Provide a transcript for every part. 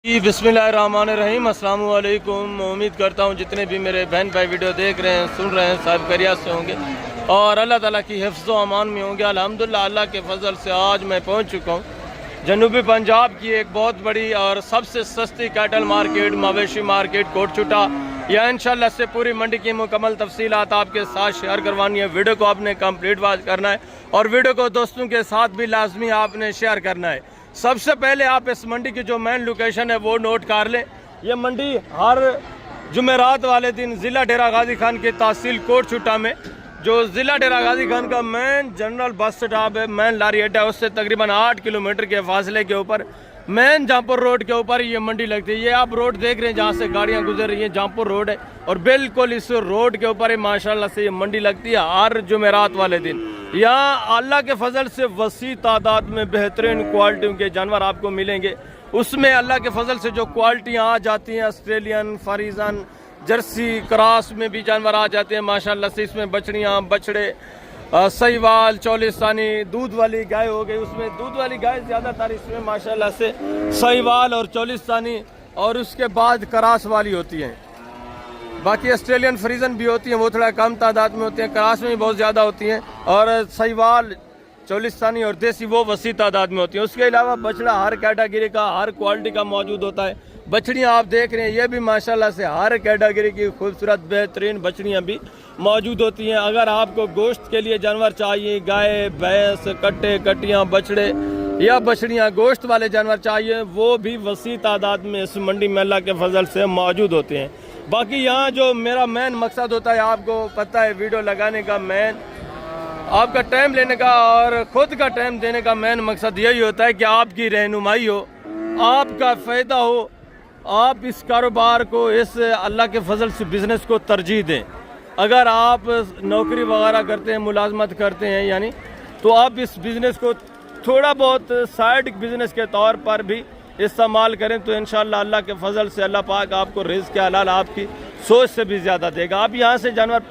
जी बिस्मिल्लाहिर्रहमानिर्रहीम अस्सलाम वालेकुम। उम्मीद करता हूँ जितने भी मेरे बहन भाई वीडियो देख रहे हैं सुन रहे हैं सब खैरियत से होंगे और अल्लाह ताला की हिफ्ज़ व अमान में होंगे। अल्हम्दुलिल्लाह अल्लाह के फजल से आज मैं पहुँच चुका हूँ जनूबी पंजाब की एक बहुत बड़ी और सबसे सस्ती कैटल मार्केट मवेशी मार्केट कोटचुटा। या इंशाल्लाह से पूरी मंडी की मुकम्मल तफसीलात आपके साथ शेयर करवानी है। वीडियो को आपने कंप्लीट वॉच करना है और वीडियो को दोस्तों के साथ भी लाजमी आपने शेयर करना है। सबसे पहले आप इस मंडी की जो मेन लोकेशन है वो नोट कर लें। ये मंडी हर जुमेरात वाले दिन ज़िला डेरा गाजी खान की तहसील कोटचुटा में जो ज़िला डेरा गाजी खान का मेन जनरल बस स्टॉप है, मेन लारी अड्डा है, उससे तकरीबन 8 किलोमीटर के फासले के ऊपर मेन जहाँपुर रोड के ऊपर ये मंडी लगती है। ये आप रोड देख रहे हैं जहाँ से गाड़ियाँ गुजर रही हैं, जहाँपुर रोड है और बिल्कुल इस रोड के ऊपर ही माशाल्लाह से ये मंडी लगती है हर जुमेरात वाले दिन। यहाँ अल्लाह के फजल से वसी तादाद में बेहतरीन क्वालिटियों के जानवर आपको मिलेंगे। उसमें अल्लाह के फजल से जो क्वालिटियाँ आ जाती हैं ऑस्ट्रेलियन, फरीजन, जर्सी, क्रॉस में भी जानवर आ जाते हैं माशाल्लाह से। इसमें बछड़ियाँ, बछड़े, सहीवाल, चौलिस्तानी, दूध वाली गाय हो गई, उसमें दूध वाली गाय ज़्यादातर इसमें माशाल्लाह से सहीवाल और चौलिस्तानी और उसके बाद क्रॉस वाली होती हैं। बाकी ऑस्ट्रेलियन फ्रीजन भी होती हैं, वो थोड़ा कम तादाद में होती हैं, क्रॉस में भी बहुत ज़्यादा होती हैं और सहीवाल, चौलिस्तानी और देसी वो वसी तादाद में होती हैं। उसके अलावा बछड़ा हर कैटेगरी का हर क्वालिटी का मौजूद होता है। बछड़ियाँ आप देख रहे हैं ये भी माशाल्लाह से हर कैटेगरी की खूबसूरत बेहतरीन बछड़ियाँ भी मौजूद होती हैं। अगर आपको गोश्त के लिए जानवर चाहिए, गाय, भैंस, कट्टे, कटियाँ, बछड़े या बछड़ियाँ गोश्त वाले जानवर चाहिए, वो भी वसी तादाद में इस मंडी में अल्लाह के फजल से मौजूद होते हैं। बाकी यहाँ जो मेरा मेन मकसद होता है आपको पता है, वीडियो लगाने का मेन आपका टाइम लेने का और ख़ुद का टाइम देने का मेन मकसद यही होता है कि आपकी रहनुमाई हो, आपका फ़ायदा हो, आप इस कारोबार को, इस अल्लाह के फजल से बिज़नेस को तरजीह दें। अगर आप नौकरी वगैरह करते हैं, मुलाजमत करते हैं यानी, तो आप इस बिज़नेस को थोड़ा बहुत साइड बिज़नेस के तौर पर भी इस्तेमाल करें तो इंशाअल्लाह अल्लाह के फजल से अल्लाह पाक आपको रिज़्क़ हलाल आपकी सोच से भी ज़्यादा देगा। आप यहाँ से जानवर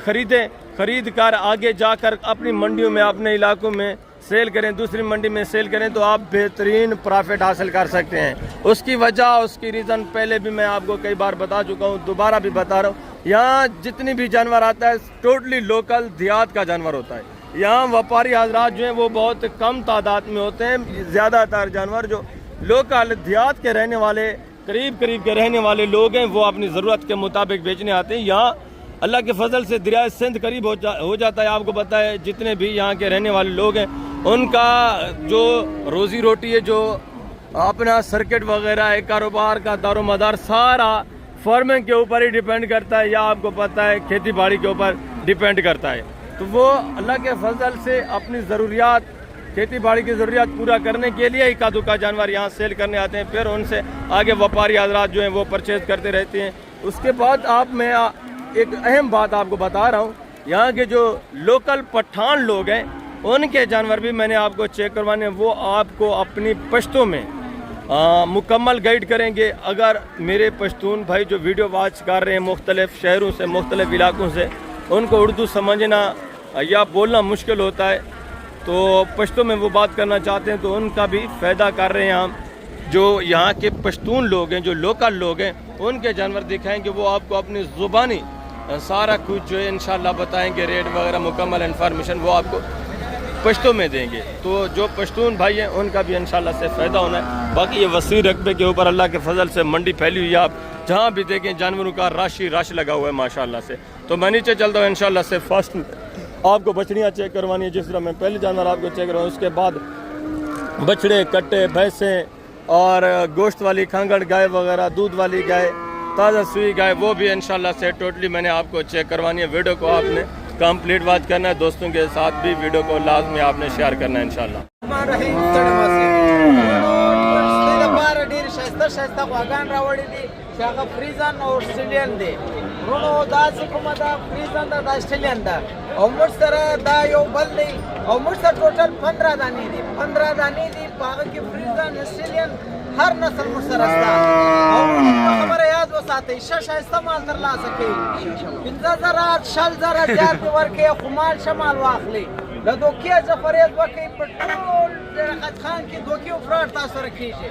ख़रीदें, ख़रीद कर आगे जाकर अपनी मंडियों में, अपने इलाकों में सेल करें, दूसरी मंडी में सेल करें तो आप बेहतरीन प्रॉफिट हासिल कर सकते हैं। उसकी वजह, उसकी रीज़न पहले भी मैं आपको कई बार बता चुका हूँ, दोबारा भी बता रहा हूँ। यहाँ जितनी भी जानवर आता है टोटली लोकल देहात का जानवर होता है। यहाँ व्यापारी हजरात जो हैं वो बहुत कम तादाद में होते हैं। ज़्यादातर जानवर जो लोकल देहात के रहने वाले, करीब करीब के रहने वाले लोग हैं, वो अपनी ज़रूरत के मुताबिक बेचने आते हैं। यहाँ अल्लाह के फजल से दरिया सिंध करीब हो जाता है। आपको पता है जितने भी यहाँ के रहने वाले लोग हैं उनका जो रोज़ी रोटी है, जो अपना सर्किट वगैरह है, कारोबार का दारोमदार सारा फार्मिंग के ऊपर ही डिपेंड करता है या आपको पता है खेती बाड़ी के ऊपर डिपेंड करता है। तो वो अल्लाह के फजल से अपनी ज़रूरियात, खेती बाड़ी की ज़रूरियात पूरा करने के लिए इक्का दुक्का जानवर यहाँ सेल करने आते हैं। फिर उनसे आगे व्यापारी हजरात जो हैं वो परचेज करते रहते हैं। उसके बाद मैं एक अहम बात आपको बता रहा हूँ, यहाँ के जो लोकल पठान लोग हैं उनके जानवर भी मैंने आपको चेक करवाने, वो आपको अपनी पश्तों में मुकम्मल गाइड करेंगे। अगर मेरे पश्तून भाई जो वीडियो वॉच कर रहे हैं मुख्तलिफ शहरों से, मुख्तलिफ इलाकों से, उनको उर्दू समझना या बोलना मुश्किल होता है तो पश्तों में वो बात करना चाहते हैं तो उनका भी फ़ायदा कर रहे हैं हम। जो यहाँ के पश्तून लोग हैं, जो लोकल लोग हैं, उनके जानवर दिखाएंगे, वो आपको अपनी ज़ुबानी सारा कुछ जो है इंशाल्लाह बताएंगे, रेट वगैरह मुकम्मल इन्फॉर्मेशन वो आपको पश्तों में देंगे। तो जो पश्तून भाई हैं उनका भी इंशाल्लाह से फ़ायदा होना है। बाकी ये वसी रकबे के ऊपर अल्लाह के फजल से मंडी फैली हुई है। आप जहाँ भी देखें जानवरों का रश लगा हुआ है माशाल्लाह से। तो मैं नीचे चलता हूँ इंशाल्लाह से। फर्स्ट आपको बछड़ियाँ चेक करवानी है, जिस तरह मैं पहले जानवर आपको चेक करवाऊँ, उसके बाद बछड़े, कट्टे, भैंसें और गोश्त वाली खांगड़ गाय वगैरह, दूध वाली गाय, ताज़ा सुई गाय, वो भी इंशाल्लाह से टोटली मैंने आपको चेक करवानी है। वीडियो को आपने कंप्लीट वॉच करना है, दोस्तों के साथ भी वीडियो को लाजमी आपने शेयर करना है इंशाल्लाह। फ्रीजन और ऑस्ट्रेलियन दे रोनो दास कुमदा फ्रीजन दा ऑस्ट्रेलियन दा और मुझसर दा यो बल दे और मुझसर टोटल 15 दानी दी पाग की फ्रीजन ऑस्ट्रेलियन हर नस्ल मुझसर अस्ता और हमारे याद वो साथे शशा इस्तेमाल कर ला सके 50,000 60,000 हजार के वर्के खुमाल शमाल वाखली लदोकिया जफरियत वके पेट्रोल खान की दोकियो फ्रॉड तासर रखी है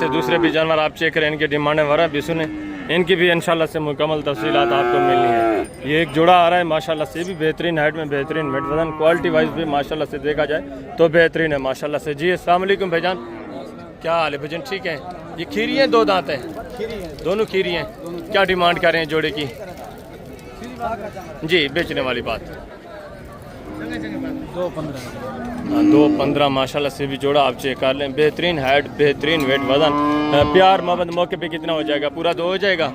से दूसरे भी जानवर आप चेक करें इनकी डिमांडें वगैरह भी सुने इनकी भी इंशाल्लाह से मुकम्मल तफसीलात आपको मिलनी है ये एक जोड़ा आ रहा है माशाल्लाह से भी बेहतरीन हाइट में बेहतरीन वेट वजन क्वालिटी वाइज भी माशाल्लाह से देखा जाए तो बेहतरीन है माशाल्लाह से जी अस्सलाम वालेकुम भाईजान क्या हाल है भाईजान ठीक है ये खीरी हैं दो दांत हैं दोनों खीरी हैं क्या डिमांड कर रहे हैं जोड़े की जी बेचने वाली बात 2.15 माशाल्लाह से भी जोड़ा आप चेक कर लें बेहतरीन हाइट बेहतरीन वेट वजन प्यार मोहब्बत मौके पे कितना हो जाएगा पूरा 2 हो जाएगा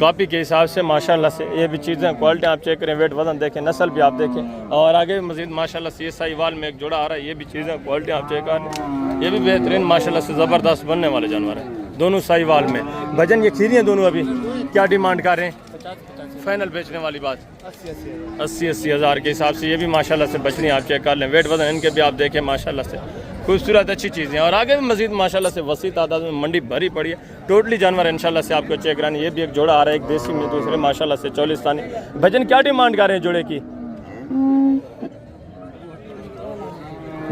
कॉपी के हिसाब से माशाल्लाह से ये भी चीज़ें क्वालिटी आप चेक करें वेट वजन देखें नस्ल भी आप देखें और आगे भी मजीद माशाल्लाह से ये साहिवाल में एक जोड़ा आ रहा है ये भी चीज़ें क्वालिटी आप चेक कर लें ये भी बेहतरीन माशाल्लाह से ज़बरदस्त बनने वाले जानवर हैं दोनों साहिवाल में भजन ये खीरी हैं दोनों अभी क्या डिमांड कर रहे हैं फाइनल बेचने वाली बात 80 हज़ार के हिसाब से ये भी माशाल्लाह से बछड़ी आप चेक कर लें वेट वजन इनके भी आप देखें माशाल्लाह से खूबसूरत अच्छी चीज़ें और आगे भी मजीद माशाल्लाह से वसी तादाद में मंडी भरी पड़ी है टोटली जानवर इंशाल्लाह से आपको चेक कराने ये भी एक जोड़ा आ रहा है एक देसी में दूसरे माशाल्लाह से 40 स्थानी भजन क्या डिमांड कर रहे हैं जोड़े की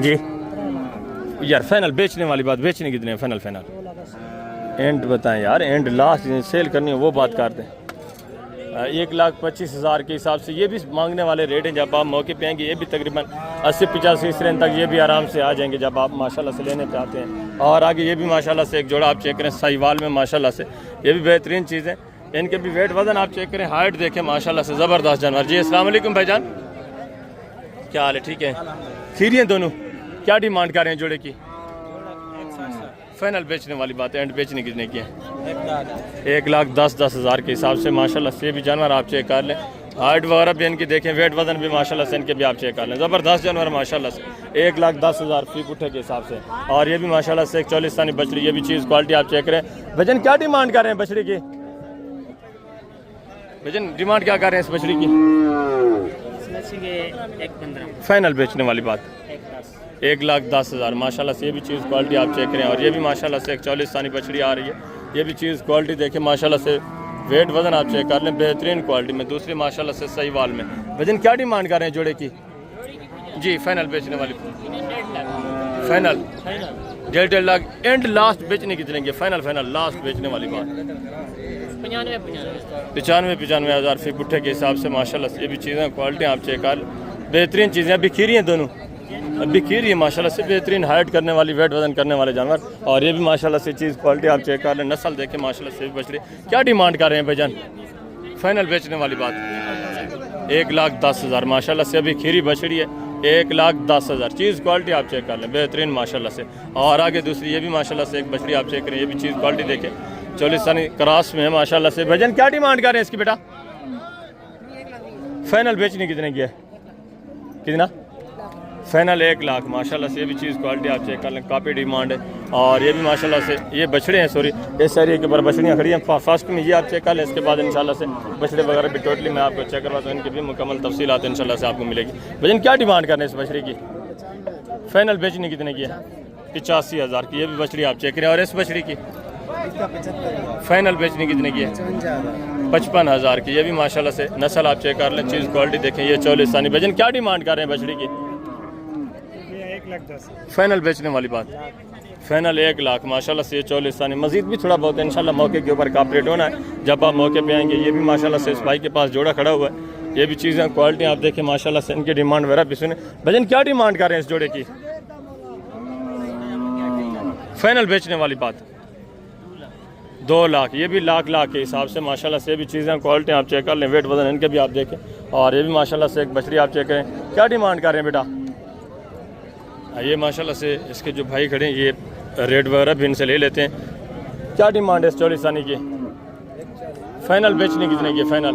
जी यार फाइनल बेचने वाली बात बेचने कितने फाइनल एंड बताएं यार एंड लास्ट सेल करनी है वो बात करते हैं 1,25,000 के हिसाब से ये भी मांगने वाले रेट हैं जब आप मौके पे आएंगे ये भी तकरीबन 80-85 इस रेंज तक ये भी आराम से आ जाएंगे जब आप माशाल्लाह से लेने पे आते हैं और आगे ये भी माशाल्लाह से एक जोड़ा आप चेक करें साहिवाल में माशाल्लाह से ये भी बेहतरीन चीज़ है इनके भी वेट वजन आप चेक करें हाइट देखें माशाल्लाह से ज़बरदस्त जानवर जी अस्सलाम वालेकुम भाईजान क्या हाल है ठीक है खीरी हैं दोनों क्या डिमांड कर रहे हैं जोड़े की फाइनल बेचने वाली बात है एंड बेचने कितने की है 1,10,000 के हिसाब से माशाल्लाह से भी जानवर आप चेक कर लें हाइट वगैरह भी इनकी देखें वेट वजन भी माशाल्लाह से इनके भी आप चेक कर लें ज़बरदस्त जानवर माशाल्लाह से 1,10,000 फी पुट्ठे के हिसाब से और ये भी माशाल्लाह से एक 40 स्थानी बछड़ी ये भी चीज़ क्वालिटी आप चेक करें भजन क्या डिमांड कर रहे हैं बछड़ी की भजन डिमांड क्या कर रहे हैं इस बछड़ी की फाइनल बेचने वाली बात 1,10,000 माशाल्लाह से ये भी चीज़ क्वालिटी आप चेक करें और ये भी माशाल्लाह से एक 40 स्थानी बछड़ी आ रही है ये भी चीज़ क्वालिटी देखें माशाल्लाह से वेट वजन आप चेक कर लें बेहतरीन क्वालिटी में दूसरी माशाल्लाह से साहिवाल में वजन क्या डिमांड कर रहे हैं जोड़े की जी फाइनल बेचने वाली फाइनल 1.5 लाख एंड लास्ट बेचने कितने की फाइनल लास्ट बेचने वाली बात 95 हज़ार फी पुट्ठे के हिसाब से माशाल्लाह से ये भी चीज़ें क्वालिटी आप चेक कर बेहतरीन चीज़ें, अभी खीरी हैं दोनों, अभी खीरी है माशाल्लाह से, बेहतरीन हाइट करने वाली, वेट वजन करने वाले जानवर। और ये भी माशाल्लाह से चीज़ क्वालिटी आप चेक कर लें, नस्ल देखें माशाल्लाह से बछड़ी। क्या डिमांड कर रहे हैं भाईजान? फाइनल बेचने वाली बात 1,10,000 माशाल्लाह से, अभी खीरी बछड़ी है 1,10,000। चीज़ क्वालिटी आप चेक कर लें, बेहतरीन माशाल्लाह से। और आगे दूसरी ये भी माशाल्लाह से एक बछड़ी आप चेक करें, ये भी चीज़ क्वालिटी देखें, 40 क्रॉस में है माशाल्लाह से। भाईजान क्या डिमांड कर रहे हैं इसकी बेटा? फाइनल बेचने कितने की है? कितना? फाइनल 1 लाख माशाल्लाह से। ये भी चीज़ क्वालिटी आप चेक कर लें, काफ़ी डिमांड है। और ये भी माशाल्लाह से ये बछड़े हैं, सॉरी इस एरिया के ऊपर बछड़ियाँ खड़ी हैं। फर्स्ट में ये आप चेक कर लें, इसके बाद इंशाल्लाह से बछड़े वगैरह भी टोटली मैं आपको चेक करवाता हूँ, इनकी भी मुकम्मल तफसीलात इंशाल्लाह से आपको मिलेगी। भजन क्या डिमांड कर रहे हैं इस बछड़ी की? फाइनल बेचने कितने की है? 85,000 की। ये भी बछड़ी आप चेक करें। और इस बछड़ी की फाइनल बेचने कितने की है? 55,000 की। ये भी माशाल्लाह से नस्ल आप चेक कर लें, चीज़ क्वालिटी देखें, ये 40 भजन क्या डिमांड कर रहे हैं बछड़ी की? 1,10,000 फाइनल बेचने वाली बात, फाइनल 1 लाख माशाल्लाह से। 40 मजीद भी थोड़ा बहुत इंशाल्लाह मौके के ऊपर कॉपरेट होना है, जब आप मौके पे आएंगे। ये भी माशाल्लाह से इस भाई के पास जोड़ा खड़ा हुआ है। ये भी चीज़ें क्वालिटी आप देखें माशाल्लाह से, इनकी डिमांड वगैरह भी सुने। भजन क्या डिमांड कर रहे हैं इस जोड़े की? फाइनल बेचने वाली बात 2 लाख। ये भी लाख के हिसाब से माशाल्लाह से भी चीज़ें क्वालिटी आप चेक कर लें, वेट वजन इनके भी आप देखें। और ये भी माशाल्लाह से एक बछड़ी आप चेक करें, क्या डिमांड कर रहे हैं बेटा? ये माशाल्लाह से इसके जो भाई खड़े हैं, ये रेट वगैरह भी इनसे ले लेते हैं। क्या डिमांड है इस 40 की? फाइनल बेचने कितने की? फाइनल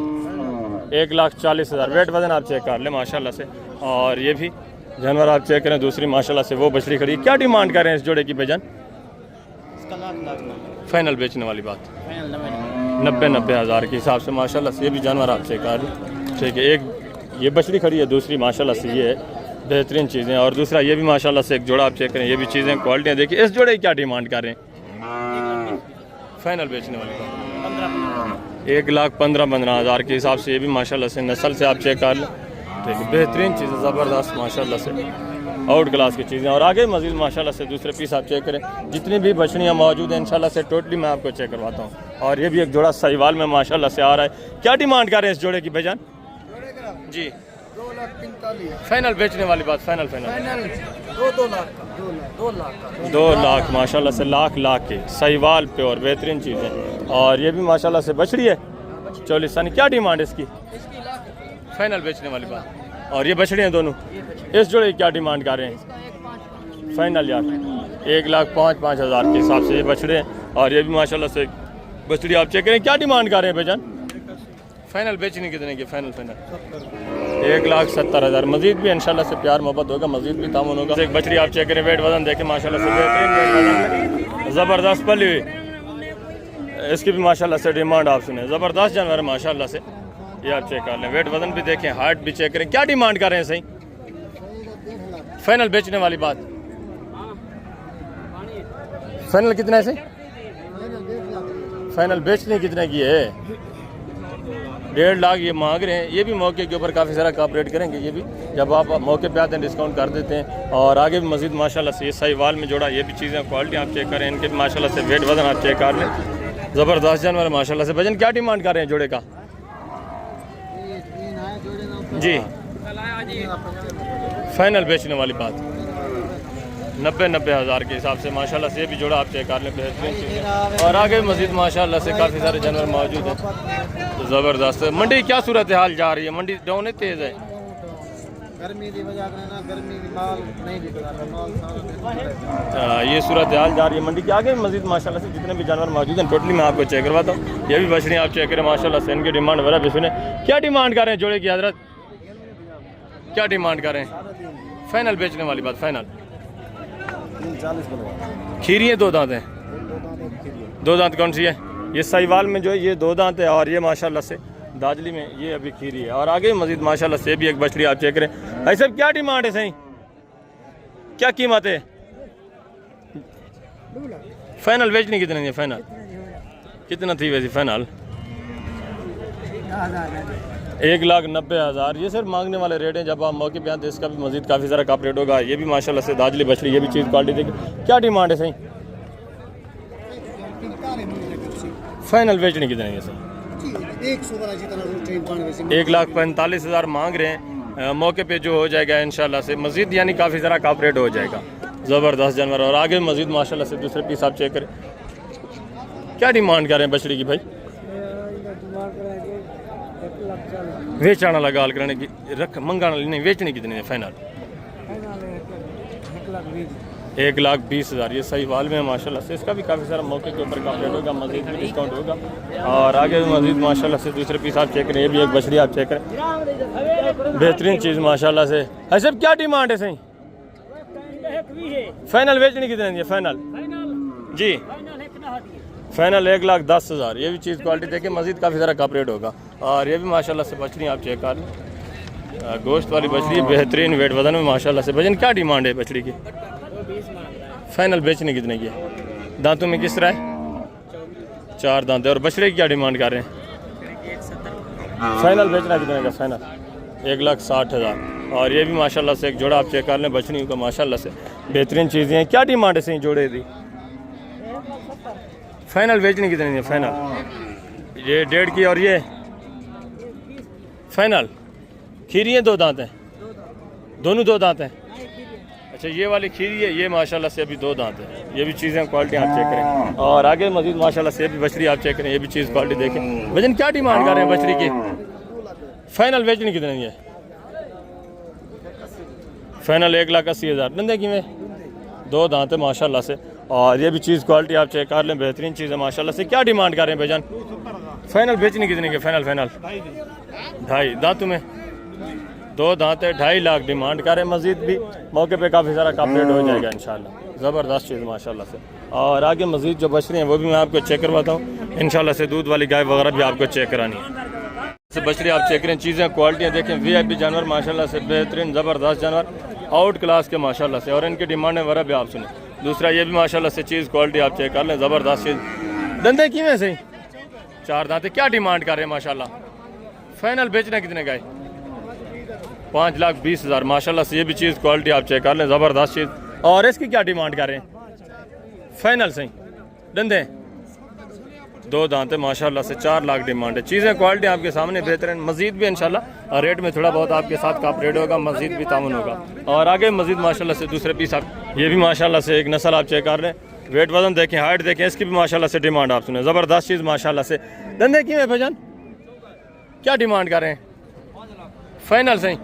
1,40,000। वेट वजन आप चेक कर लें माशाल्लाह से। और ये भी जानवर आप चेक करें, दूसरी माशाल्लाह से वो बछड़ी खड़ी। क्या डिमांड कर रहे हैं इस जोड़े की भाईजान? फाइनल बेचने वाली बात 90,000 के हिसाब से माशाल्लाह से। ये भी जानवर आप चेक कर लें, ठीक है। एक ये बछड़ी खड़ी है, दूसरी माशाल्लाह से ये है, बेहतरीन चीज़ें। और दूसरा ये भी माशाल्लाह से एक जोड़ा आप चेक करें, ये भी चीज़ें क्वालिटियाँ देखिए। इस जोड़े की क्या डिमांड कर रहे हैं? फाइनल बेचने वाली बात 1,15,000 के हिसाब से। ये भी माशाल्लाह से नस्ल से आप चेक कर लें, ठीक है। बेहतरीन चीज़ें, ज़बरदस्त माशाल्लाह से, आउट क्लास की चीज़ें। और आगे मज़ीद माशाल्लाह से दूसरे पीस आप चेक करें, जितनी भी बछड़ियाँ मौजूद हैं इंशाल्लाह से टोटली मैं आपको चेक करवाता हूँ। और ये भी एक जोड़ा साहिवाल में माशाल्लाह से आ रहा है। क्या डिमांड कर रहे हैं इस जोड़े की भाईजान? जी 2,45,000 फाइनल बेचने वाली बात, फाइनल 2 लाख का 2 लाख माशाल्लाह से, लाख के साहिवाल प्योर बेहतरीन चीज़ें। और ये भी माशाल्लाह से बछड़ी है 40। क्या डिमांड है इसकी? फाइनल बेचने वाली बात। और ये बछड़ियाँ दोनों, इस जोड़े की क्या डिमांड कर रहे हैं? फाइनल यार 1,05,000 के हिसाब से ये बछड़े हैं। और ये भी माशाल्लाह से बछड़ी आप चेक करें, क्या डिमांड कर रहे हैं भाईजान? फाइनल बेचने कितने की? फाइनल 1,70,000। मजीद भी इंशाल्लाह से प्यार मोहब्बत होगा, मजीद भी तामुन होगा। एक बछड़ी आप चेक करें, वेट वजन देखें माशाल्लाह से, बेहतरीन वेट वजन में ज़बरदस्त पली हुई। इसकी भी माशाल्लाह से डिमांड आप सुने, ज़बरदस्त जानवर है माशाल्लाह से। ये आप चेक कर लें, वेट वजन भी देखें, हाइट भी चेक करें। क्या डिमांड कर रहे हैं? सही फाइनल बेचने वाली बात, फाइनल कितना है? सही फाइनल बेचने कितने की है? 1.5 लाख ये मांग रहे हैं। ये भी मौके के ऊपर काफ़ी सारा कॉपरेट करेंगे। ये भी जब आप मौके पे आते हैं डिस्काउंट कर देते हैं। और आगे भी मजीद माशाल्लाह से ये साहिवाल में जोड़ा, ये भी चीज़ें क्वालिटी आप चेक करें, इनके भी माशाल्लाह से वेट वजन आप चेक कर लें, ज़बरदस्त जानवर माशाल्लाह से। भजन क्या डिमांड कर रहे हैं जोड़े का? जी फाइनल बेचने वाली बात 90,000 के हिसाब से माशाल्लाह से। ये भी जोड़ा आप चेक कर लें, बेहतरीन चीज़। और आगे मजीद माशाल्लाह से काफ़ी सारे जानवर मौजूद हैं, तो ज़बरदस्त। मंडी क्या सूरत हाल जा रही है? मंडी डाउन है, तेज़ है? गर्मी की वजह से ना, गर्मी की माल नहीं बिक रहा, माल ये सूरत हाल जा रही है मंडी के। आगे मजीद माशाल्लाह से जितने भी जानवर मौजूद हैं टोटली मैं आपको चेक करवाता हूँ। ये भी बछड़ियाँ आप चेक करें माशाल्लाह से, इनकी डिमांड वगैरह भी सुने। क्या डिमांड कर रहे हैं जोड़े की हजरत? क्या डिमांड कर रहे हैं? फाइनल बेचने वाली बात, फाइनल 40 खीरी है, 2 दांत हैं। 2 दांत कौन सी है? ये साहिवाल में जो है ये 2 दांत है। और ये माशाल्लाह से दाजली में ये अभी खीरी है। और आगे मजीद माशाल्लाह से भी एक बछड़ी आप चेक करें। ऐसे क्या डिमांड है? सही क्या कीमत है? फाइनल बेचने कितने है? फाइनल कितना थी वैसे? फाइनल 1,90,000। ये सर मांगने वाले रेट हैं, जब आप मौके पे आते हैं इसका भी मजीद काफ़ी सारा कप रेट होगा। ये भी माशाल्लाह से दाजली बछड़ी, ये भी चीज़ क्वालिटी देखिए। क्या डिमांड है? सही फाइनल बेचने कितने है? सही 1,45,000 मांग रहे हैं। मौके पे जो हो जाएगा इंशाल्लाह से मज़ीद यानी काफ़ी सारा कॉपरेट हो जाएगा। ज़बरदस्त जानवर। और आगे मज़ीद माशाल्लाह से दूसरे पीस आप चेक करें। क्या डिमांड कर रहे हैं बछड़ी की भाई? वेचाना लगा गाल करने की रख मंगाना नहीं, बेचनी कितनी है फाइनल? 1,20,000। ये सही वाल में है माशाल्लाह से। इसका भी काफ़ी सारा मौके के ऊपर कॉपरेट होगा, मज़ीद भी डिस्काउंट होगा। और आगे मज़ीद माशाल्लाह से दूसरे पीस आप चेक करें। ये भी एक बछड़ी आप चेक करें, बेहतरीन चीज़ माशाल्लाह से। ऐसे क्या डिमांड है सही? फाइनल बेचनी कितने है फाइनल? जी फाइनल 1,10,000। ये भी चीज़ क्वालिटी देखे, मज़ीद काफ़ी सारा कॉपरेट होगा। और ये भी माशाल्लाह से बछड़ी आप चेक कर लें, गोश्त वाली बछड़ी, बेहतरीन वेट वजन में माशाल्लाह से। भजन क्या डिमांड है बछड़ी की? फाइनल बेचने कितने की है? दांतों में किस तरह है? 4 दांत है। और बछड़े की क्या डिमांड कर रहे हैं? फाइनल बेचना कितने का? फाइनल 1,60,000। और ये भी माशाल्लाह से एक जोड़ा आप चेक कर लें बछड़ियों का, माशाल्लाह से बेहतरीन चीज़ें हैं। क्या डिमांड है सही जोड़े दी? फाइनल बेचने कितने की? फाइनल ये 1.5 की। और ये फाइनल खीरी है, 2 दांत हैं? दोनों 2 दांत हैं? अच्छा ये वाली खीरी है, ये माशाल्लाह से अभी 2 दांत है। ये भी चीज़ें क्वालिटी आप चेक करें। और आगे मजीद माशाल्लाह से भी बछड़ी आप चेक करें। ये भी चीज़ क्वालिटी देखें। वजन क्या डिमांड कर रहे हैं बछड़ी की? फाइनल बेचनी कितने की है? फाइनल 1,80,000। धंधे की में 2 दांत है माशाल्लाह से। और ये भी चीज़ क्वालिटी आप चेक कर लें, बेहतरीन चीज़ है माशाल्लाह से। क्या डिमांड कर रहे हैं भाईजान? फाइनल बेचनी कितने की? फाइनल 2.5 दांतों में 2 दांत है, 2.5 लाख डिमांड कर रहे हैं। मजीद भी मौके पे काफ़ी सारा कॉपरेट हो जाएगा इंशाल्लाह। ज़बरदस्त चीज़ माशाल्लाह से। और आगे मजीद जो बछड़ी हैं वो भी मैं आपको चेक करवाता हूँ इंशाल्लाह से। दूध वाली गाय वगैरह भी आपको चेक करानी है। से बछड़ी आप चेक करें, चीज़ें क्वालिटियाँ देखें। VIP जानवर माशाल्लाह से, बेहतरीन ज़बरदस्त जानवर, आउट क्लास के माशाल्लाह से। और इनकी डिमांड वगैरह भी आप सुने। दूसरा ये भी माशाल्लाह से चीज़ क्वालिटी आप चेक कर लें, ज़बरदस्त चीज़। धंधे की में सही 4 दांत। क्या डिमांड कर रहे हैं माशाल्लाह? फाइनल बेचना कितने का? 5,20,000 माशाल्लाह से। ये भी चीज़ क्वालिटी आप चेक कर लें, ज़बरदस्त चीज़। और इसकी क्या डिमांड कर रहे हैं? फाइनल सही धंधे 2 दांत है माशाल्लाह से, 4 लाख डिमांड है। चीज़ें क्वालिटी आपके सामने बेहतरीन। मजीद भी इंशाल्लाह रेट में थोड़ा बहुत आपके साथ कॉपरेट होगा, मजीद भी तामुन होगा। और आगे मजीद माशाल्लाह से दूसरे पीस आप, ये भी माशाल्लाह से एक नस्ल आप चेक कर रहे हैं। वेट वजन देखें, हाइट देखें, इसकी भी माशाल्लाह से डिमांड आप सुने। ज़बरदस्त चीज़ माशाल्लाह से। धंधे की है भाईजान? क्या डिमांड कर रहे हैं? फाइनल सही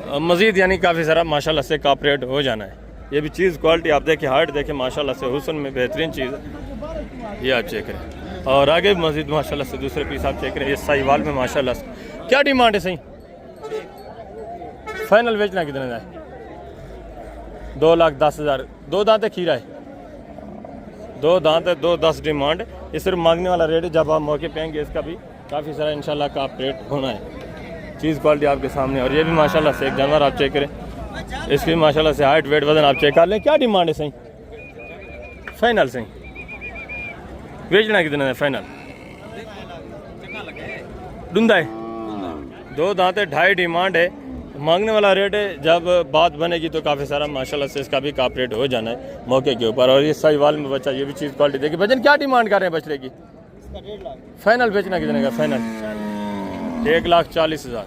मजीद यानी काफ़ी सारा माशाल्लाह से कॉपरेट हो जाना है। ये भी चीज़ क्वालिटी आप देखें, हाइट देखें माशाल्लाह से, हुस्न में बेहतरीन चीज़ है। ये आप चेक करें। और आगे भी मजीद माशाल्लाह से दूसरे पीस आप चेक करें। ये साहिवाल में माशाल्लाह से। क्या डिमांड है सही? फाइनल बेचना कितने का है? 2,10,000। 2 दांत है, खीरा है, 2 दांत है, 2,10 डिमांड। ये सिर्फ मांगने वाला रेट है। जब आप मौके पे आएंगे इसका भी काफ़ी सारा इंशाल्लाह का रेट होना है। चीज़ क्वालिटी आपके सामने। और ये भी माशाल्लाह से एक जानवर आप चेक करें, इसकी माशाल्लाह से हाइट वेट वजन आप चेक कर लें। क्या डिमांड है सही? फाइनल सही बेचना कितना है? फाइनल डूंदा है, 2 दांत है, 2.5 डिमांड है। मांगने वाला रेट है। जब बात बनेगी तो काफ़ी सारा माशाल्लाह से इसका भी कॉपरेट हो जाना है मौके के ऊपर। और ये साहिवाल में बच्चा, ये भी चीज़ क्वालिटी देखिए। भजन क्या डिमांड कर रहे हैं बछड़े की? फाइनल बेचना कितने का? फाइनल 1,40,000।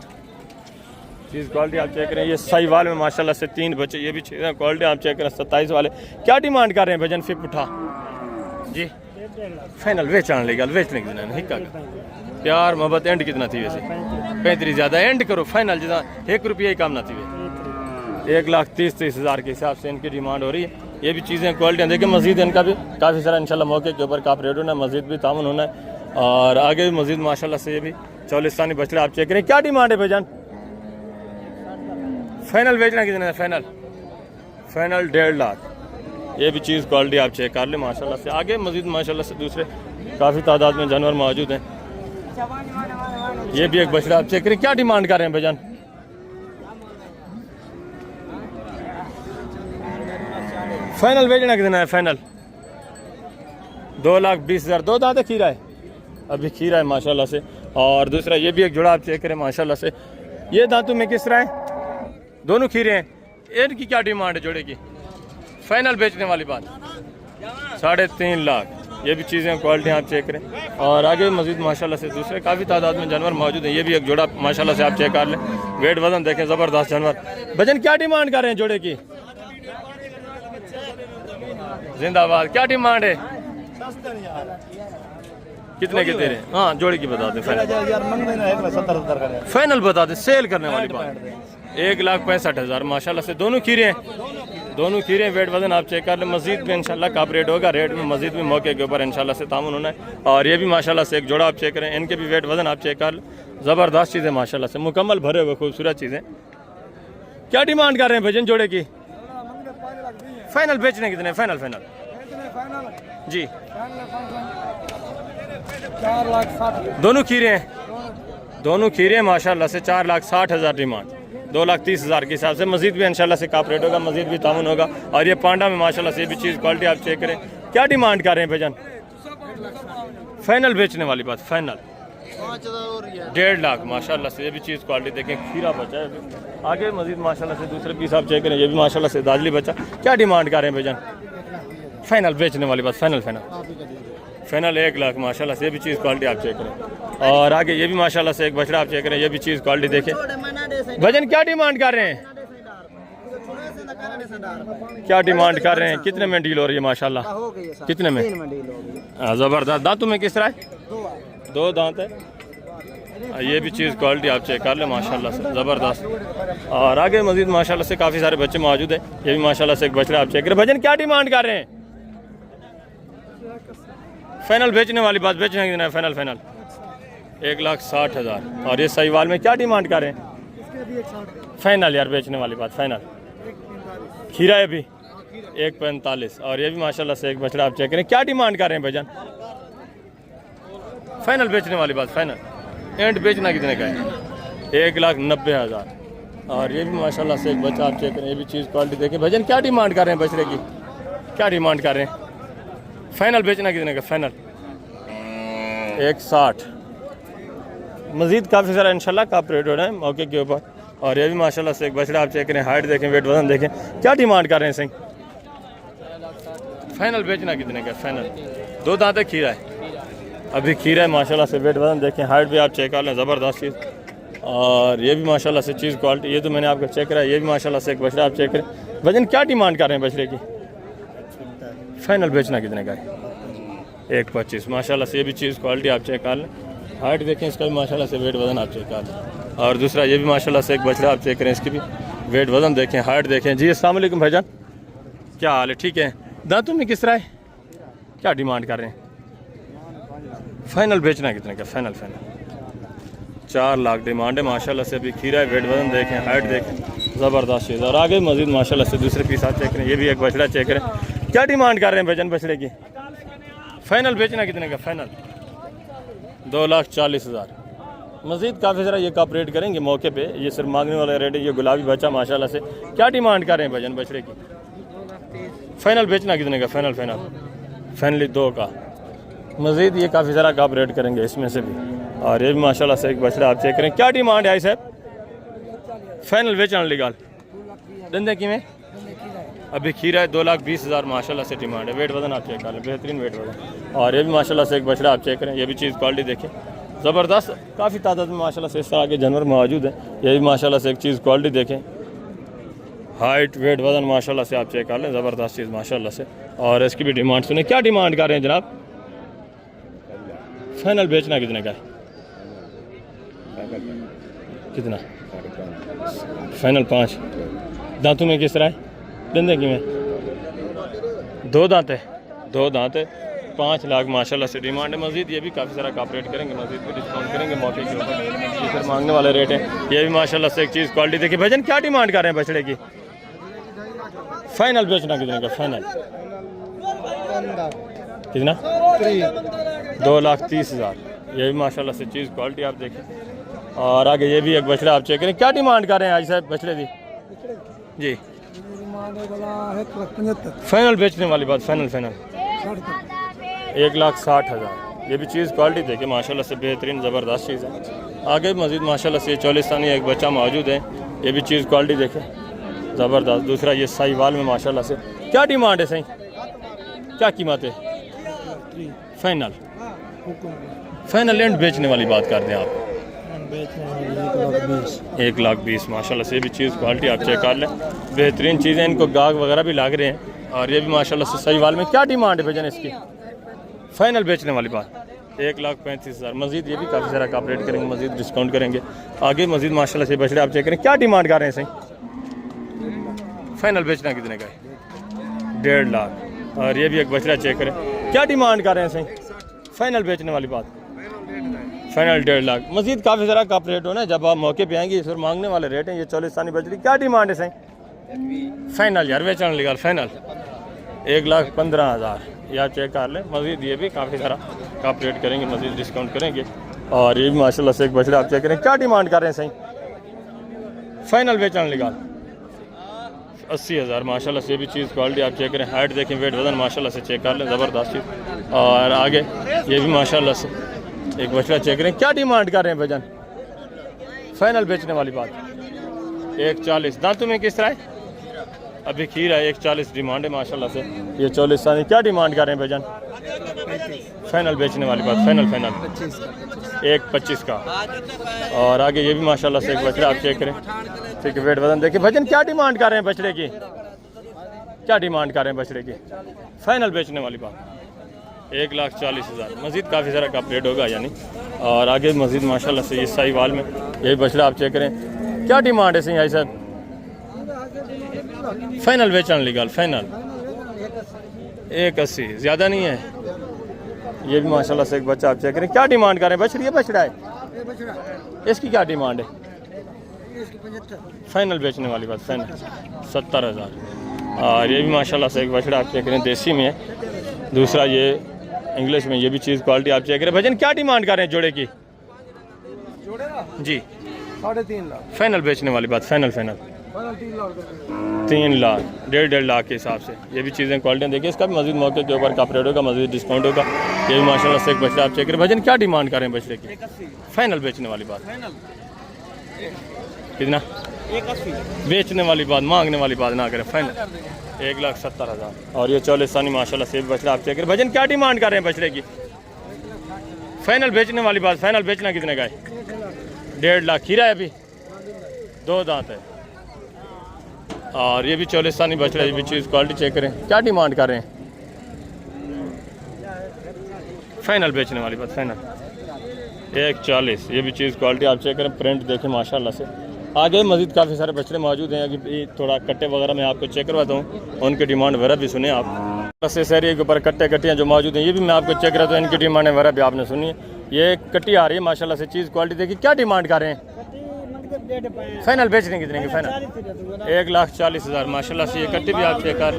चीज़ क्वालिटी आप चेक करें। ये साहिवाल में माशाल्लाह से 3 बच्चे। ये भी चीज़ें क्वालिटी आप चेक करें। 27 वाले क्या डिमांड कर रहे हैं भजन? फिर उठा जी फाइनल बेचने लेगा, बेचने कितना नहीं का? प्यार मोहब्बत एंड कितना थी वैसे? 35 ज़्यादा एंड करो फाइनल, जितना 1 रुपया ही कम ना थी। 1,30,000 के हिसाब से इनकी डिमांड हो रही है। ये भी चीज़ें क्वालिटियाँ देखिए। मजीद इनका भी काफ़ी सारा इंशाल्लाह मौके के ऊपर कॉपरेट होना है, मजीद भी तामुन होना है। और आगे भी मजीद माशाल्लाह से ये भी चौलिस्तानी बछड़े आप चेक करें। क्या डिमांड है भाईजान? फाइनल बेचना कितना है? फाइनल 1.5 लाख। ये भी चीज़ क्वालिटी आप चेक कर लें माशाल्लाह से। आगे मजीद माशाल्लाह से दूसरे काफ़ी तादाद में जानवर मौजूद हैं। ये भी एक बछड़ा आप चेक करें। क्या डिमांड कर रहे हैं भाईजान? फाइनल बेचना कितना है? फाइनल 2,20,000। 2 दांत है, खीरा है, अभी खीरा है माशाल्लाह से। और दूसरा ये भी एक जोड़ा आप चेक करें माशाल्लाह से। ये दांतों में किस तरह है? दोनों खीरे हैं। इनकी क्या डिमांड है जोड़े की? फाइनल बेचने वाली बात 3.5 लाख। ये भी चीज़ें क्वालिटी आप चेक करें। और आगे मज़ीद माशाल्लाह से दूसरे काफ़ी तादाद में जानवर मौजूद हैं। ये भी एक जोड़ा माशाल्लाह से आप चेक कर लें, वेट वजन देखें, ज़बरदस्त जानवर। भजन क्या डिमांड कर रहे हैं जोड़े की? जिंदाबाद। क्या डिमांड है? कितने के तेरे? हाँ जोड़े की बता दें, फाइनल बता दें, सेल करने वाली बात। 1,65,000 माशाल्लाह से दोनों खीरे हैं, दोनों खीरे। वेट वजन आप चेक कर लें। मस्जिद में इंशाल्लाह का रेट होगा, रेट में मस्जिद में मौके के ऊपर इंशाल्लाह से तामुन होना है। और ये भी माशाल्लाह से एक जोड़ा आप चेक करें, इनके भी वेट वजन आप चेक कर लें। ज़बरदस्त चीज़ें माशाल्लाह से, मुकम्मल भरे हुए खूबसूरत चीज़ें। क्या डिमांड कर रहे हैं भजन जोड़े की? फाइनल बेचने कितने? फाइनल जी 4,60,000 दोनों खीरे हैं, दोनों खीरे माशाल्लाह से 4,60,000 डिमांड। 2,30,000 के हिसाब से मस्जिद भी इंशाल्लाह से काप रेट होगा, मस्जिद भी तामुन होगा। और ये पांडा में माशाल्लाह से भी चीज़ क्वालिटी आप चेक करें। क्या डिमांड कर रहे हैं भजन? फाइनल बेचने वाली बात, फाइनल 1.5 लाख माशाल्लाह से। ये भी चीज़ क्वालिटी देखें, खीरा बचा है। आगे मस्जिद माशाल्लाह से दूसरे पीस आप चेक करें, ये भी माशाल्लाह से दाजली बचा। क्या डिमांड कर रहे हैं भजन? फाइनल बेचने वाली बात, फाइनल 1 लाख माशाल्लाह से। ये भी चीज़ क्वालिटी आप चेक करें। और आगे ये भी माशाल्लाह से एक बछड़ा आप चेक करें, ये भी चीज़ क्वालिटी देखें। भजन क्या डिमांड कर रहे हैं? क्या डिमांड कर रहे हैं? कितने में डील हो रही है माशाल्लाह? कितने में? ज़बरदस्त। दांतों में किस तरह है? 2 दांत है। ये भी चीज़ क्वालिटी आप चेक कर लें माशाल्लाह से, ज़बरदस्त। और आगे मजीद माशाल्लाह से काफ़ी सारे बच्चे मौजूद हैं। ये भी माशाल्लाह से एक बछड़ा आप चेक करें। भजन क्या डिमांड कर रहे हैं? फाइनल बेचने वाली बात, बेचने की फाइनल 1,60,000। और ये साहिवाल में क्या डिमांड कर रहे हैं? फाइनल यार बेचने वाली बात, फाइनल। खीरा है भी 1,45,000। और ये भी माशाल्लाह से एक बछड़ा आप चेक करें। क्या डिमांड कर रहे हैं भजन? फाइनल बेचने वाली बात, फाइनल। एंड बेचना कितने का है? 1,90,000। और ये भी माशाल्लाह से एक बच्चा आप चेक करें, ये भी चीज़ क्वालिटी देखें। भजन क्या डिमांड कर रहे हैं बछड़े की? क्या डिमांड कर रहे हैं? फाइनल बेचना कितने का? फाइनल 1,60,000। मज़ीद काफ़ी सारा इंशाल्लाह का रेट हो रहा है मौके के ऊपर। और ये भी माशाल्लाह से एक बछड़ा आप चेक करें, हाइट देखें, वेट वजन देखें। क्या डिमांड कर रहे हैं सिंह? फाइनल बेचना कितने का? फाइनल 2 दांत है, खीरा है, अभी खीरा है माशाल्लाह से। वेट वजन देखें, हाइट भी आप चेक कर लें, ज़बरदस्त चीज़। और ये भी माशाल्लाह से चीज़ क्वालिटी, ये तो मैंने आपको चेक करा। ये भी माशाल्लाह से एक बछड़ा आप चेक करें। भजन क्या डिमांड कर रहे हैं बछड़े की? फाइनल बेचना कितने का है? 1,25,000 माशाल्लाह से। ये भी चीज़ क्वालिटी आप चेक कर लें, हाइट देखें इसका भी माशाल्लाह से, वेट वजन आप चेक कर लें। और दूसरा ये भी माशाल्लाह से एक बछड़ा आप चेक करें, इसकी भी वेट वजन देखें, हाइट देखें। जी अस्सलाम वालेकुम भाईजान, क्या हाल है? ठीक है। दांतों में किस तरह है? क्या डिमांड कर रहे हैं? फाइनल बेचना कितने का? फाइनल 4 लाख डिमांड है माशाल्लाह से। अभी खीरा है, वेट वजन देखें, हाइट देखें, ज़बरदस्त चीज़। और आगे मज़ीद माशाल्लाह से दूसरे पीस आप चेक करें, ये भी एक बछड़ा चेक करें। क्या डिमांड कर रहे हैं भजन बछड़े की? फाइनल बेचना कितने का? फाइनल 2,40,000। मज़ीद काफ़ी सारा ये कप रेट करेंगे मौके पे, ये सिर्फ मांगने वाला रेट है। ये गुलाबी बच्चा माशाल्लाह से। क्या डिमांड कर रहे हैं भजन बछड़े की? फाइनल बेचना कितने का? फाइनली 2 का। मज़ीद ये काफ़ी सारा कप रेट करेंगे इसमें से भी। और ये भी माशाल्लाह से एक बछड़ा आप चेक करें। क्या डिमांड है साहब? फाइनल बेचना लीगल धंधे की में अभी खीरा है 2,20,000 माशाल्लाह से डिमांड है। वेट वजन आप चेक कर लें, बेहतरीन वेट वजन। और ये भी माशाल्लाह से एक बछड़ा आप चेक करें, ये भी चीज़ क्वालिटी देखें, ज़बरदस्त। काफ़ी तादाद में माशाल्लाह से इस तरह के जानवर मौजूद हैं। ये भी माशाल्लाह से एक चीज़ क्वालिटी देखें, हाइट वेट वजन माशाल्लाह से आप चेक कर लें, ज़बरदस्त चीज़ माशाल्लाह से। और इसकी भी डिमांड सुने। क्या डिमांड कर रहे हैं जनाब? फाइनल बेचना कितने का है? कितना? फाइनल 5। दांतों में किस तरह है? धंधे की में 2 दांत है, 2 दांत है। 5 लाख माशाल्लाह से डिमांड है। मज़ीद ये भी काफ़ी सारा कॉपरेट करेंगे, मज़ीद भी डिस्काउंट करेंगे मौके के ऊपर। ये फिर मांगने वाले रेट है। ये भी माशाल्लाह से एक चीज़ क्वालिटी देखिए। भजन क्या डिमांड कर रहे हैं बछड़े की? फाइनल बेचना कितने का? फाइनल कितना? 2,30,000। ये भी माशाल्लाह से चीज़ क्वालिटी आप देखें। और आगे ये भी एक बछड़ा आप चेक करें। क्या डिमांड कर रहे हैं आज साहब बछड़े की? जी फाइनल बेचने वाली बात, फाइनल 1,60,000। ये भी चीज़ क्वालिटी देखे माशाल्लाह से, बेहतरीन ज़बरदस्त चीज़ है। आगे मज़ीद माशाल्लाह से चोलिस्तानी एक बच्चा मौजूद है। ये भी चीज़ क्वालिटी देखे, ज़बरदस्त। दूसरा ये साहिवाल में माशाल्लाह से। क्या डिमांड है सही? क्या कीमत है? फाइनल फाइनल एंड बेचने वाली बात करते हैं आप 1,20,000 माशाल्लाह से भी चीज़ क्वालिटी आप चेक कर लें, बेहतरीन चीज़ें, इनको गाग वगैरह भी लग रहे हैं। और ये भी माशाल्लाह से सहीवाल में क्या डिमांड है भजन इसकी? फाइनल बेचने वाली बात 1,35,000। मजीद ये भी काफ़ी सारा कॉपरेट करेंगे, मजीद डिस्काउंट करेंगे आगे। मजीद माशाल्लाह से बछड़े आप चेक करें, क्या डिमांड कर रहे हैं सही? फाइनल बेचना कितने का है? 1.5 लाख। और ये भी एक बछड़ा चेक करें, क्या डिमांड कर रहे हैं सही? फाइनल बेचने वाली बात फाइनल 1.5 लाख। मजीद काफ़ी सारा कॉपरेट होना है, जब आप मौके पे आएंगे फिर मांगने वाले रेट हैं। ये चौलिस्तानी बछड़ी क्या डिमांड है सही? फाइनल यार बेचने लगा फाइनल 1,15,000 या चेक कर लें। मजीद ये भी काफ़ी सारा कॉपरेट करेंगे, मजीद डिस्काउंट करेंगे। और ये भी माशाल्लाह से एक बछड़ा आप चेक करें, क्या डिमांड कर रहे हैं सही? फाइनल बेचने लगा 80,000। माशाल्लाह से भी चीज़ क्वालिटी आप चेक करें, हाइट देखें, वेट वजन माशाल्लाह से चेक कर लें, ज़बरदस्त चीज़। और आगे ये भी माशाल्लाह से एक बछड़ा चेक करें, क्या डिमांड कर रहे हैं भजन? फाइनल बेचने वाली बात 1,40,000। दांतों में किस तरह है? अभी खीर है, 1,40,000 डिमांड है माशाल्लाह से। ये 40 क्या डिमांड कर रहे हैं भजन? फाइनल बेचने वाली बात फाइनल 1,25,000 का। और आगे ये भी माशाल्लाह से एक बछड़ा आप चेक करें, ठीक है, वेट वजन देखिए। भजन क्या डिमांड कर रहे हैं बछड़े की? क्या डिमांड कर रहे हैं बछड़े की? फाइनल बेचने वाली बात 1,40,000। मजीद काफ़ी सारा कॉपरेट होगा यानी। और आगे मजीद माशाल्लाह से ये साहीवाल में यही बछड़ा आप चेक करें, क्या डिमांड है सही भाई साहब? फाइनल बेचने लीगल फाइनल 1,80,000, ज़्यादा नहीं है। ये भी माशाल्लाह से एक बच्चा आप चेक करें, क्या डिमांड कर रहे हैं? बछड़ी है बछड़ा है? इसकी क्या डिमांड है? फाइनल बेचने वाली बात फाइनल 70,000। और ये भी माशाल्लाह से एक बछड़ा आप चेक करें, देसी में है। दूसरा ये इंग्लिश में, ये भी चीज़ क्वालिटी आप चेक करें। भजन क्या डिमांड कर रहे हैं जोड़े की? जी 3.5 लाख। फाइनल बेचने वाली बात फाइनल 3 लाख 1.5 लाख के हिसाब से। ये भी चीज़ें क्वालिटियाँ देखिए, इसका भी मजीद मौके के ऊपर कॉपरेट होगा, मजीद डिस्काउंट होगा। ये भी माशाल्लाह से एक बछड़ा आप चेक करें। भजन क्या डिमांड कर रहे हैं बछड़े की? फाइनल बेचने वाली बात कितना? 1,80,000। बेचने वाली बात, मांगने वाली बात ना करें, फाइनल 1,70,000। और ये 40 माशाल्लाह से बछड़ा आप चेक करें। भजन क्या डिमांड कर रहे हैं बछड़े की? फाइनल बेचने वाली बात फाइनल बेचना कितने का है? 1.5 लाख। खीरा है अभी 2 दांत है। और ये भी 40 बछड़ा, ये भी चीज़ क्वालिटी चेक करें, क्या डिमांड कर रहे हैं? फाइनल बेचने वाली बात फाइनल 1,40,000। ये भी चीज़ क्वालिटी आप चेक करें, प्रिंट देखें माशाल्लाह से। आगे मजीद काफ़ी सारे बछड़े मौजूद हैं, अभी थोड़ा कट्टे वगैरह मैं आपको चेक करवाता हूँ, उनकी डिमांड वगैरह भी सुने आप। बस इस एरिया के ऊपर कट्टे कट्टियाँ जो मौजूद हैं, ये भी मैं आपको चेक करवाता हूँ, इनकी डिमांड वगैरह भी आपने सुनी है। ये कट्टी आ रही है माशाल्लाह से, चीज़ क्वालिटी देखिए, क्या डिमांड कर रहे हैं? फाइनल बेचने कितने की? फाइनल 1,40,000 माशाल्लाह से। ये कट्टी भी आप चेक कर,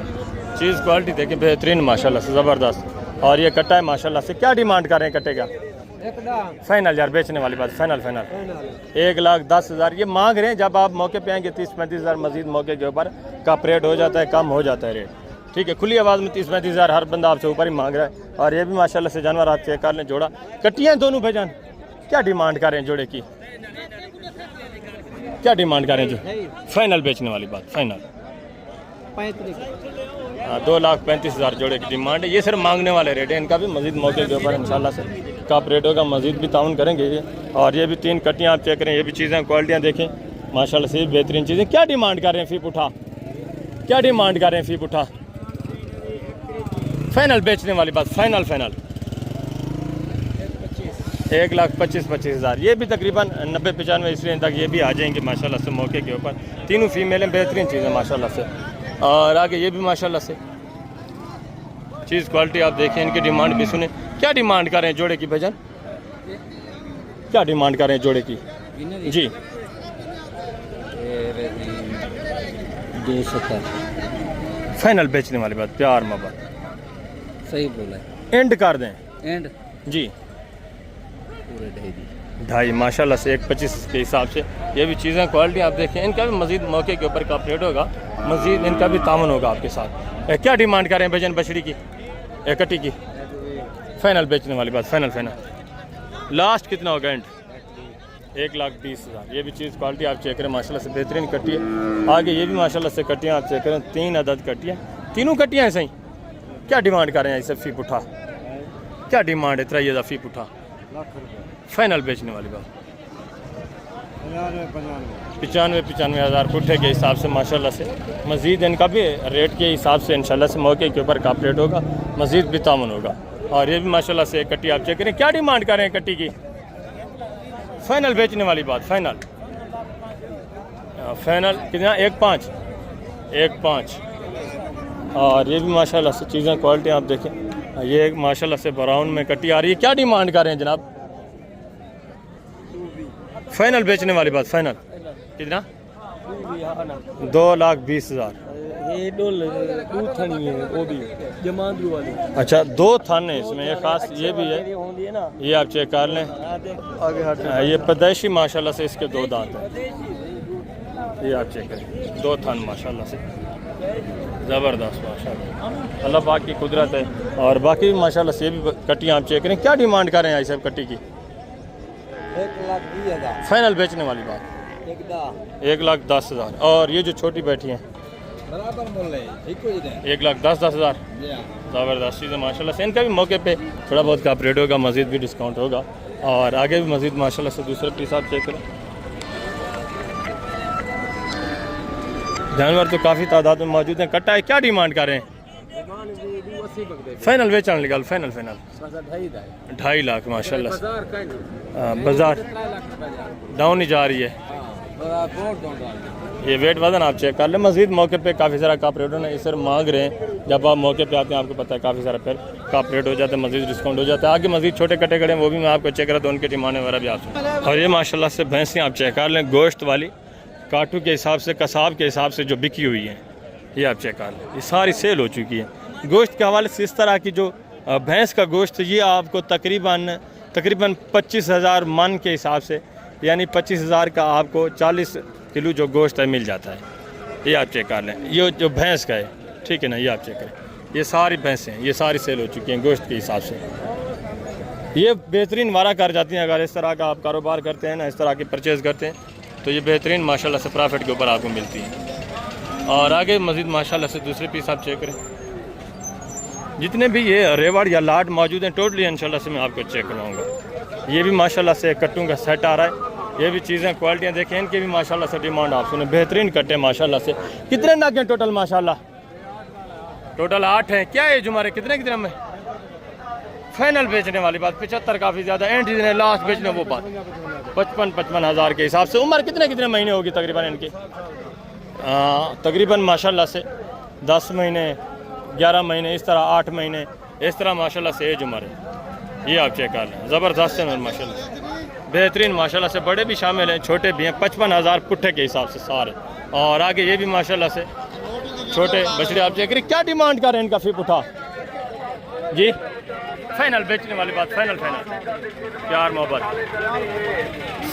चीज़ क्वालिटी देखिए, बेहतरीन माशाल्लाह से, ज़बरदस्त। और ये कट्टा है माशाल्लाह से, क्या डिमांड कर रहे हैं कट्टे का? फाइनल यार बेचने वाली बात फाइनल 1,10,000 ये मांग रहे हैं। जब आप मौके पे आएंगे 30-35,000 मजीद मौके के ऊपर कॉपरेट हो जाता है, कम हो जाता है रेट, ठीक है। खुली आवाज़ में 30-35,000 हर बंदा आपसे ऊपर ही मांग रहा है। और ये भी माशाल्लाह से जानवर आप चेक कर लें, जोड़ा कट्टियाँ दोनों भजन, क्या डिमांड कर रहे हैं जोड़े की? क्या डिमांड कर रहे हैं जो? फाइनल बेचने वाली बात फाइनल 2,35,000 जोड़े की डिमांड है। ये सिर्फ मांगने वाले रेट है, इनका भी मजीद मौके के ऊपर इंशाल्लाह से कॉपरेट होगा, मजीद भी ताउन करेंगे ये। और ये भी 3 कट्टियाँ आप चेक करें, ये भी चीज़ें क्वालिटियाँ देखें माशाल्लाह से, बेहतरीन चीज़ें। क्या डिमांड कर रहे हैं फी पुठा? क्या डिमांड कर रहे हैं फी पुठा? फाइनल बेचने वाली बात फाइनल 1,25,000। ये भी तकरीबन 90-95 इस रेंज तक ये भी आ जाएंगे माशाल्लाह से मौके के ऊपर। तीनों फीमेल हैं, बेहतरीन चीज़ें माशाल्लाह से। और आगे ये भी माशाल्लाह से चीज़ क्वालिटी आप देखें, इनकी डिमांड भी सुने, क्या डिमांड कर रहे हैं जोड़े की भजन? क्या डिमांड कर रहे हैं जोड़े की? जी 270 फाइनल बेचने वाली बात, प्यार मोहब्बत सही बोला है। एंड कर दें एंड जी पूरे 2.5 माशाल्लाह से 1,25 के हिसाब से। ये भी चीज़ें क्वालिटी आप देखें, इनका भी मजीद मौके के ऊपर कॉपरेट होगा, मजीद इनका भी तामन होगा आपके साथ। क्या डिमांड कर रहे हैं भजन बछड़ी की, कट्टी की? फाइनल बेचने वाली बात फाइनल लास्ट कितना होगा एंड? 1,20,000। ये भी चीज़ क्वालिटी आप चेक करें माशाल्लाह से, बेहतरीन कट्टी है। आगे ये भी माशाल्लाह से कट्टियाँ आप चेक करें, 3 अदद कट्टियाँ, तीनों कट्टियाँ हैं सही। क्या डिमांड कर रहे हैं इसे फी पुठा? क्या डिमांड है? 53 फी पुठा फाइनल बेचने वाली बात 95 हज़ार पुट्ठे के हिसाब से माशाल्लाह से। मज़ीद इनका भी रेट के हिसाब से इंशाल्लाह से मौके के ऊपर काप रेट होगा, मज़ीद भी तामुन होगा। और ये भी माशाल्लाह से कट्टी आप चेक करें, क्या डिमांड कर रहे हैं कट्टी की? फाइनल बेचने वाली बात, फाइनल कितना? 1.5। और ये भी माशाल्लाह से चीज़ें क्वालिटी आप देखें, ये माशाल्लाह से ब्राउन में कट्टी आ रही है। क्या डिमांड कर रहे हैं जनाब? फाइनल बेचने वाली बात, फाइनल कितना? 2,20,000। अच्छा 2 थान है इसमें, ये खास ये भी है, ये आप चेक कर लें। ये पैदाइशी माशाल्लाह से इसके 2 दांत हैं, ये आप चेक करें 2 थान माशाल्लाह से ज़बरदस्त माशाल्लाह, अल्लाह पाक की कुदरत है। और बाकी भी माशाल्लाह से ये भी कट्टियाँ आप चेक करें। क्या डिमांड कर रहे हैं सब कट्टी की? 1,20,000 फाइनल बेचने वाली बात 1,10,000। और ये जो छोटी बैठी हैं बराबर बोल रहे हैं, 1,10,000। ज़बरदस्त चीज़ है माशाल्लाह से। इनका भी मौके पे थोड़ा बहुत का रेट होगा, मज़ीद भी डिस्काउंट होगा। और आगे भी मज़ीद माशाल्लाह से दूसरे पीस आप चेक करें। जानवर तो काफ़ी तादाद में मौजूद हैं। कट्टा है, क्या डिमांड कर रहे हैं? फाइनल बेचने निकाल, फाइनल 2.5 लाख माशाल्लाह से। बाजार डाउन ही जा रही है। ये वेट वजन आप चेक कर लें। मज़ीद मौके पे काफ़ी सारा काप रेट होना, इस मांग रहे हैं। जब आप मौके पे आते हैं आपको पता है काफ़ी सारा फिर काप रेट हो जाता है, मज़ीद डिस्काउंट हो जाता है। आगे मज़ीद छोटे कटे कड़े वो भी मैं आपको चेक करा दूँ, उनके डिमांड वगैरह भी आपसे। और ये माशाल्लाह से भैंसें आप चेक कर लें, गोश्त वाली काटू के हिसाब से, कसाब के हिसाब से जो बिकी हुई है, ये आप चेक कर लें। ये सारी सेल हो चुकी है। गोश्त के हवाले से इस तरह की जो भैंस का गोश्त, ये आपको तकरीबन 25,000 मन के हिसाब से, यानी 25,000 का आपको 40 किलो जो गोश्त है मिल जाता है। ये आप चेक कर लें, ये जो भैंस का है, ठीक है ना, ये आप चेक करें। ये सारी भैंसें ये सारी सेल हो चुकी हैं गोश्त के हिसाब से। ये बेहतरीन वारा कर जाती हैं। अगर इस तरह का आप कारोबार करते हैं ना, इस तरह की परचेज़ करते हैं, तो ये बेहतरीन माशाल्लाह से प्रॉफिट के ऊपर आपको मिलती है। और आगे मज़ीद माशाल्लाह से दूसरे पीस आप चेक करें। जितने भी ये रेवड़ या लाट मौजूद हैं टोटली इंशाल्लाह से मैं आपको चेक करवाऊँगा। ये भी माशाल्लाह से कट्टों का सेट आ रहा है। ये भी चीज़ें क्वालिटियाँ देखें, इनकी भी माशाल्लाह से डिमांड आप सुने। बेहतरीन कट्टे माशाल्लाह से। कितने नग हैं टोटल? माशाल्लाह टोटल 8 हैं। क्या एज हमारे कितने में? फाइनल बेचने वाली बात 75, काफ़ी ज़्यादा एंड जितने लास्ट बेचने वो बात 55 हज़ार के हिसाब से। उम्र कितने महीने होगी तकरीबन इनकी? तकरीबन माशाल्लाह से 10 महीने 11 महीने, इस तरह 8 महीने, इस तरह माशाल्लाह से एज उम्र है। ये आप चेक कर लें, ज़बरदस्त है माशाल्लाह से। बेहतरीन माशाल्लाह से, बड़े भी शामिल हैं, छोटे भी हैं। 55,000 पुट्ठे के हिसाब से सारे। और आगे ये भी माशाल्लाह से छोटे बछड़े आप चेक करें। क्या डिमांड कर रहे हैं इनका फी पुट्ठा जी? फाइनल बेचने वाली बात, फाइनल प्यार मोहब्बत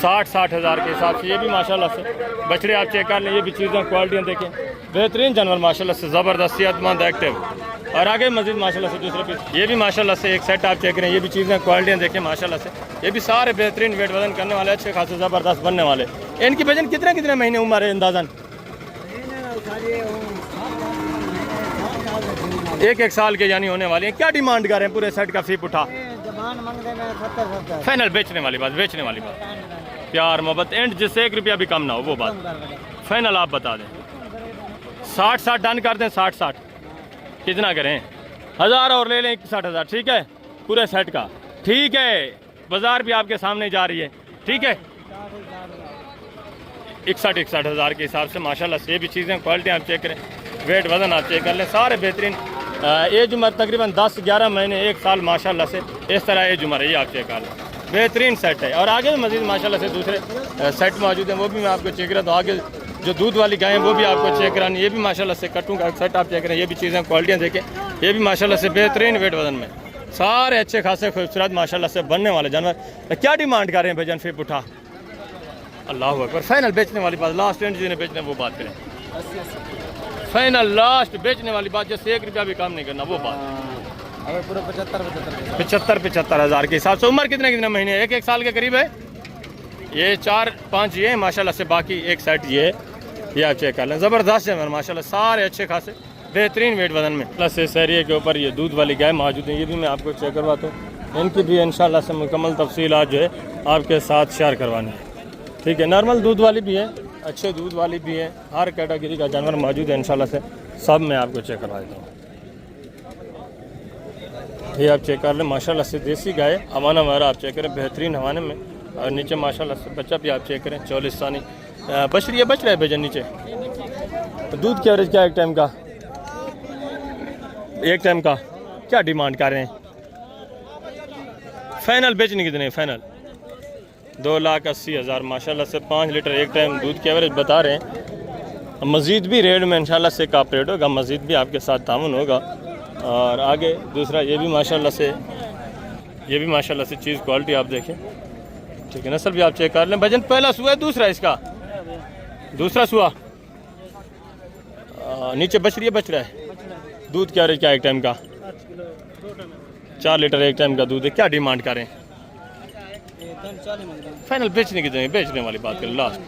60 हज़ार के हिसाब से। ये भी माशाल्लाह से बछड़े आप चेक कर लें। ये भी चीज़ें क्वालिटियाँ देखें, बेहतरीन जानवर माशाल्लाह से, ज़बरदस्त सेहतमंद एक्टिव। और आगे मज़ीद माशाल्लाह से दूसरे पीस, ये भी माशाल्लाह से एक सेट आप चेक करें। ये भी चीज़ें क्वालिटियाँ देखें माशाल्लाह से। ये भी सारे बेहतरीन वेट वजन करने वाले, अच्छे खासे ज़बरदस्त बनने वाले। इनकी वजन कितने महीने उम्र है अंदाज़न? 1 साल के यानी होने वाले हैं। क्या डिमांड कर रहे हैं पूरे सेट का फी पुठा? फाइनल बेचने वाली बात, बेचने वाली बात, प्यार मोहब्बत एंड जिससे 1 रुपया भी कम ना हो वो बात। फाइनल आप बता दें। 60 डन कर दें। 60 कितना करें? 1000 और ले लें, 61,000 ठीक है पूरे सेट का। ठीक है, बाजार भी आपके सामने जा रही है, ठीक है। 61 हज़ार के हिसाब से माशाल्लाह से। ये भी चीज़ें क्वालिटी आप चेक करें, वेट वजन आप चेक कर लें। सारे बेहतरीन एज उम्र तकरीबन 10-11 महीने 1 साल माशाल्लाह से, इस तरह एज उम्र है। ये आप चेक कर लें, बेहतरीन सेट है। और आगे मज़ीद माशाल्लाह से दूसरे सेट मौजूद हैं, वो भी मैं आपको चेक करा। तो आगे जो दूध वाली गायें वो भी आपको चेक करानी। ये भी माशाल्लाह से कट्टों का सेट आप चेक करें। ये भी चीज़ें क्वालिटियाँ देखें। ये भी माशाल्लाह से बेहतरीन वेट वजन में सारे अच्छे खासे खूबसूरत माशाल्लाह से बनने वाले जानवर। क्या डिमांड कर रहे हैं भाईजान फी पुठा? अल्लाह अकबर। फाइनल बेचने वाली बात, लास्ट एंड जिन्हें बेचने वो बात करें। फाइनल लास्ट बेचने वाली बात, जैसे 1 रुपया भी काम नहीं करना वो बात। अगर पूरा 75 हज़ार के हिसाब से। उम्र कितने महीने? 1 साल के करीब है। ये 4-5 ये माशाल्लाह से, बाकी एक सेट ये आप चेक कर लें। ज़बरदस्त है माशाल्लाह, सारे अच्छे खासे बेहतरीन वेट वजन में। प्लस इस एरिया के ऊपर ये दूध वाली गाय मौजूद है। ये भी मैं आपको चेक करवाता हूँ। इनकी भी इंशाल्लाह से मुकम्मल तफसीलात जो है आपके साथ शेयर करवानी है। ठीक है, नॉर्मल दूध वाली भी है, अच्छे दूध वाली भी है, हर कैटेगरी का जानवर मौजूद है इंशाल्लाह से, सब मैं आपको चेक करवा देता हूँ। ये आप चेक कर लें, माशाल्लाह से देसी गाय हवाना वगैरह आप चेक करें बेहतरीन हवाने में। और नीचे माशाल्लाह से बच्चा भी आप चेक करें, 44 सानी बछ रही है, बच रहा है भेजन नीचे। तो दूध की एवरेज क्या एक टाइम का, एक टाइम का क्या डिमांड कर रहे हैं? फाइनल बेचने कितने? फाइनल 2,80,000 माशाल्लाह से 5 लीटर एक टाइम दूध की एवरेज बता रहे हैं। मज़ीद भी रेट में इंशाल्लाह से कॉपरेट होगा, मज़ीद भी आपके साथ तामुन होगा। और आगे दूसरा ये भी माशाल्लाह से, ये भी माशाल्लाह से चीज़ क्वालिटी आप देखें। ठीक है, नस्ल भी आप चेक कर लें। भजन पहला सुआ है, दूसरा इसका दूसरा सुआ नीचे बच रही है, बच रहा है। दूध क्या रेट क्या एक टाइम का? 4 लीटर एक टाइम का दूध है। क्या डिमांड करें? फाइनल बेचने की जगह, बेचने वाली बात करें, लास्ट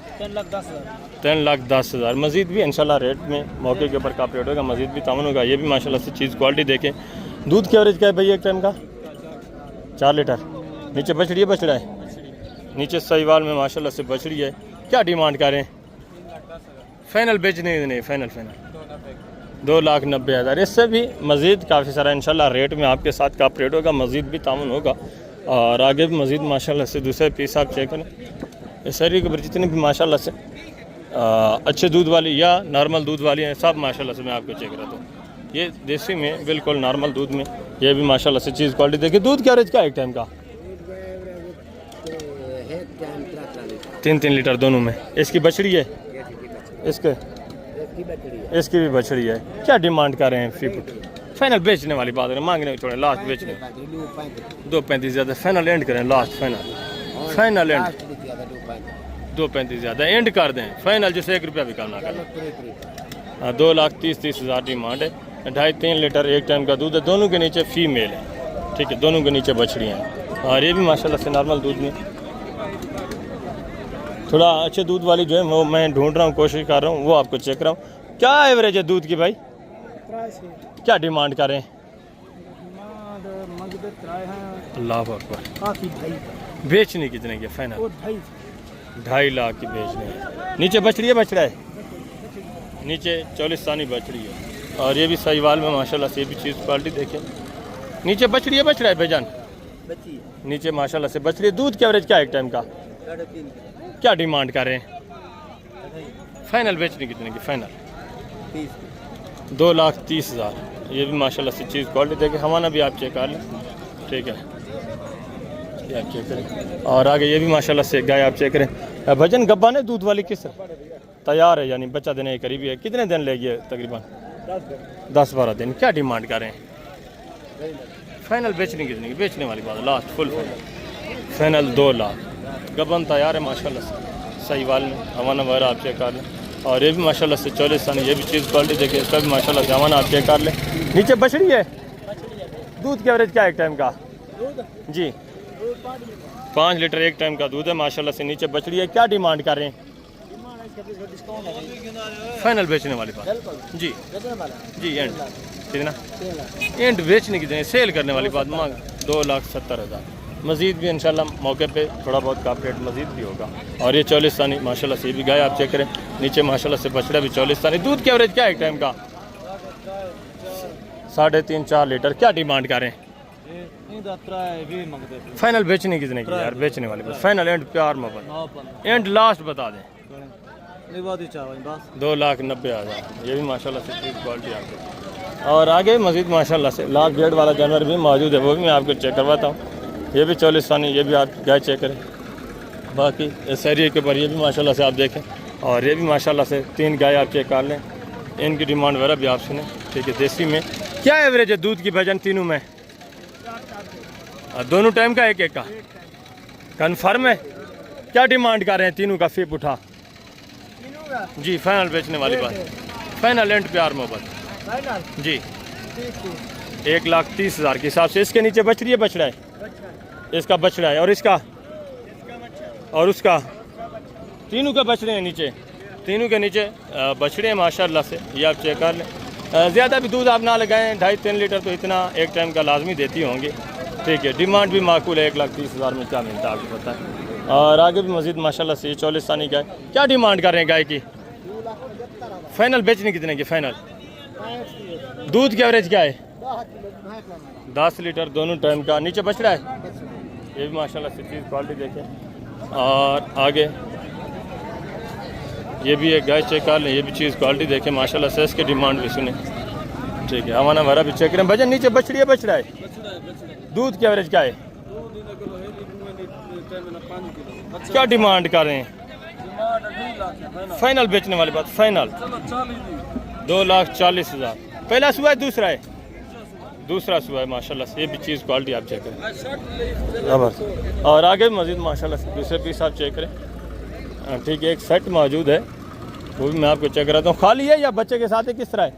3,10,000। मज़ीद भी इंशाल्लाह रेट में मौके के ऊपर काफ़ी रेट होगा, मज़ीद भी तामुन होगा। ये भी माशाल्लाह से चीज़ क्वालिटी देखें। दूध की एवरेज क्या है भाई एक टाइम का? 4 लीटर। नीचे बछ रही है, बछ रहा है। नीचे सहीवाल में माशाल्लाह से बछ रही है। क्या डिमांड करें? फाइनल बेचने की नहीं, फाइनल 2,90,000। इससे भी मज़ीद काफ़ी सारा इंशाल्लाह रेट में आपके साथ कापरेट होगा, मज़ीद भी तामुन होगा। और आगे भी मज़ीद माशाल्लाह से दूसरे पीस आप चेक करें। इस शहरी के ऊपर जितने भी माशाल्लाह से अच्छे दूध वाली या नॉर्मल दूध वाली हैं, सब माशाल्लाह से मैं आपको चेक करता हूँ। ये देसी में बिल्कुल नॉर्मल दूध में, ये भी माशाल्लाह से चीज़ क्वालिटी देखिए। दूध क्या रेट का एक टाइम का? 3-3 लीटर दोनों में। इसकी बछड़ी है, इसके इसकी भी बछड़ी है। क्या डिमांड कर रहे हैं फी फुट? फाइनल बेचने वाली बात करें, मांगने छोड़े, लास्ट बेचने 2.35 ज़्यादा। फाइनल एंड करें, लास्ट फाइनल एंड 2.35 ज़्यादा एंड कर दें। फाइनल जैसे 1 रुपया भी कम ना करें। 2,30,000 डिमांड है। 2.5-3 लीटर एक टाइम का दूध है। दोनों के नीचे फीमेल है। ठीक है, दोनों के नीचे बछड़ियाँ हैं। और ये भी माशाल्लाह से नॉर्मल दूध में, थोड़ा अच्छे दूध वाली जो है वो मैं ढूंढ रहा हूँ, कोशिश कर रहा हूँ, वो आपको चेक कर रहा हूँ। क्या एवरेज है दूध की भाई? क्या डिमांड करें? अल्लाह अकबर। बेचने कितने की? फाइनल 2.5 लाख की बेचने है। नीचे बछड़ी है, बछड़ा है। नीचे 44 सानी बछड़ी है। और ये भी सहीवाल में माशाल्लाह से, ये भी चीज़ क्वालिटी देखें। नीचे बछड़ी है, बछड़ा है भाईजान? नीचे माशाल्लाह से बछड़ी है। दूध की एवरेज क्या एक टाइम का? 3.5। क्या डिमांड कर रहे हैं? फाइनल बेचने कितने की? फाइनल 2,30,000। ये भी माशाल्लाह से चीज़ क्वालिटी देखें। हमारा भी आप चेक कर लें। ठीक है, ये आप चेक करें। और आगे ये भी माशाल्लाह से गाय आप चेक करें। भजन गब्बा ने दूध वाली किस तैयार है, यानी बच्चा देने के करीबी है। कितने दिन लेगी तकरीबन? 10-12 दिन। क्या डिमांड कर रहे हैं? फाइनल बेचने कितने की? बेचने वाली बात, लास्ट फुल फाइनल 2 लाख। गबन तैयार है माशाल्लाह से, सहीवाल में। हवाना वगैरह आप चेक कर लें। और ये भी माशाल्लाह से 44 साल, ये भी चीज़ क्वालिटी देखिए। इसका भी माशाल्लाह से हवाना आप चेक कर लें। नीचे बछड़ी है। दूध की एवरेज क्या एक टाइम का? जी 5 लीटर एक टाइम का दूध है माशाल्लाह से। नीचे बछड़ी है। क्या डिमांड कर रहे हैं? फाइनल बेचने वाली बात जी जी। एंड कितना? एंड बेचने की जगह सेल करने वाली बात, मांग 2,70,000। मज़ीद भी इंशाल्लाह मौके पे थोड़ा बहुत कापरेट मज़ीद भी होगा। और ये 44 सानी माशाल्लाह से, ये भी गाय आप चेक करें। नीचे माशाल्लाह से बछड़ा भी 44 सानी। दूध की एवरेज क्या एक टाइम का? 3.5-4 लीटर। क्या डिमांड करें? फाइनल बेचने की कितने की यार? बेचने वाली बात, फाइनल एंड प्यार मोहब्बत एंड लास्ट बता दें। 2,90,000। ये भी माशाल्लाह से चीज़ क्वालिटी आपको। और आगे मज़ीद माशाल्लाह से लाख 1.5 वाला जानवर भी मौजूद है, वो भी मैं आपको चेक करवाता हूँ। ये भी 44 सानी, ये भी आप गाय चेक करें। बाकी इस एरिए के ऊपर ये भी माशाल्लाह से आप देखें। और ये भी माशाल्लाह से 3 गाय आप चेक कर लें। इनकी डिमांड वगैरह भी आप सुने। ठीक है, देसी में क्या एवरेज है दूध की भजन तीनों में? दोनों टाइम का एक का कन्फर्म है? क्या डिमांड कर रहे हैं तीनों का? फीप उठा जी। फाइनल बेचने वाली बात, फाइनल एंड प्यार मोहब्बत जी। 1,30,000 के हिसाब से। इसके नीचे बछड़ी है, बछड़ा है? इसका बछड़ा है। और इसका और उसका? तीनों के बछड़े हैं नीचे, तीनों के नीचे बछड़े हैं माशाल्लाह से। ये आप चेक कर लें। ज़्यादा भी दूध आप ना लगाएं, 2.5-3 लीटर तो इतना एक टाइम का लाजमी देती होंगी। ठीक है, डिमांड भी माकूल है, 1,30,000 में क्या मिलता है आपको पता है। और आगे भी मजीद माशाल्लाह से 44 गाय, क्या डिमांड कर रहे हैं गाय की? फाइनल बेचने कितने की फाइनल? दूध की एवरेज क्या है? 10 लीटर दोनों टाइम का। नीचे बछ रहा है, ये भी माशाल्लाह से चीज़ क्वालिटी देखें। और आगे ये भी एक गाय चेक कर लें, ये भी चीज़ क्वालिटी देखें माशाल्लाह से, इसकी डिमांड भी सुने। ठीक है, हमारा भरा भी चेक करें। भजन नीचे बछ रहा है, दूध की एवरेज क्या है? क्या डिमांड कर रहे हैं? फाइनल बेचने वाली बात, फाइनल 2,40,000। पहला सुआ है दूसरा है? दूसरा सुआ है माशाल्लाह से, ये भी चीज़ क्वालिटी आप चेक करें। और आगे भी मजीद माशाल्लाह से दूसरे पीस आप चेक करें। ठीक है, एक सेट मौजूद है, वो भी मैं आपको चेक कराता हूँ। खाली है या बच्चे के साथ है, किस तरह है?